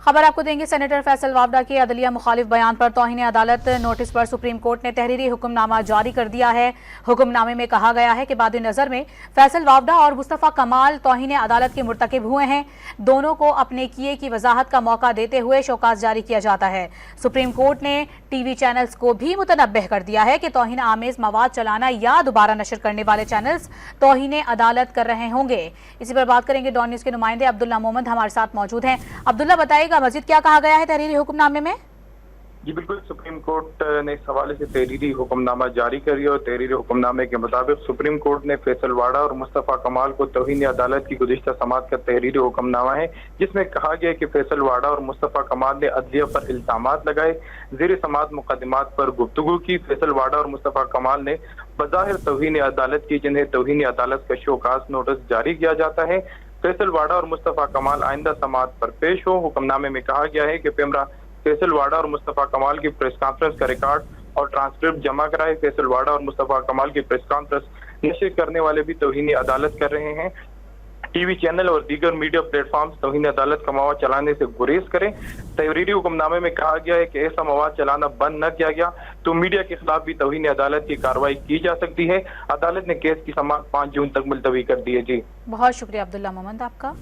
खबर आपको देंगे। सेनेटर फैसल वावडा के अदलिया मुखालिफ बयान पर तौहीन अदालत नोटिस पर सुप्रीम कोर्ट ने तहरीरी हुक्मनामा जारी कर दिया है। हुक्मनामे में कहा गया है कि बाद नज़र में फैसल वावडा और मुस्तफ़ा कमाल तौहीन अदालत के मुर्तकिब हुए हैं। दोनों को अपने किए की वजाहत का मौका देते हुए शोकास जारी किया जाता है। सुप्रीम कोर्ट ने टीवी चैनल्स को भी मुतनब्बह कर दिया है कि तौहीन आमेज मवाद चलाना या दोबारा नशर करने वाले चैनल्स तौहीन अदालत कर रहे होंगे। इसी पर बात करेंगे। डॉन न्यूज़ के नुमाइंदे अब्दुल्ला मोहम्मद हमारे साथ मौजूद हैं। अब्दुल्ला, बताइएगा मजीद क्या कहा गया है तहरीरी हुक्मनामे में? जी बिल्कुल, सुप्रीम कोर्ट ने इस हवाले से तहरीरी हुक्मनामा जारी करी और तहरीरी हुक्मनामे के मुताबिक सुप्रीम कोर्ट ने फैसल वाडा और मुस्तफ़ा कमाल को तौहीन अदालत की गुज़िश्ता समाअत का तहरीरी हुक्मनामा है, जिसमें कहा गया कि फैसल वाडा और मुस्तफ़ा कमाल ने अदलिया पर इल्ज़ामात लगाए, ज़ेर समाअत मुकदमात पर गुफ्तगू की। फैसल वाडा और मुस्तफ़ा कमाल ने बज़ाहिर तौहीन अदालत की, जिन्हें तौहीन अदालत का शोकास नोटिस जारी किया जाता है। फैसल वाडा और मुस्तफ़ा कमाल आइंदा समाअत पर पेश हो। हुक्मनामे में कहा गया है कि पैमरा फैसल वाडा और मुस्तफ़ा कमाल की प्रेस कॉन्फ्रेंस का रिकॉर्ड और ट्रांसक्रिप्ट जमा कराए। फैसल वाडा और मुस्तफ़ा कमाल की प्रेस कॉन्फ्रेंस नशर करने वाले भी तौहीन अदालत कर रहे हैं। टीवी चैनल और दीगर मीडिया प्लेटफॉर्म्स तौहीन अदालत का मवाद चलाने से गुरेज करें। तहरीरी हुक्मनामे में कहा गया है कि ऐसा मवाद चलाना बंद न किया गया तो मीडिया के खिलाफ भी तौहीन अदालत की कार्रवाई की जा सकती है। अदालत ने केस की समाअत 5 जून तक मुलतवी कर दी है। जी बहुत शुक्रिया अब्दुल्ला मोहम्मद आपका।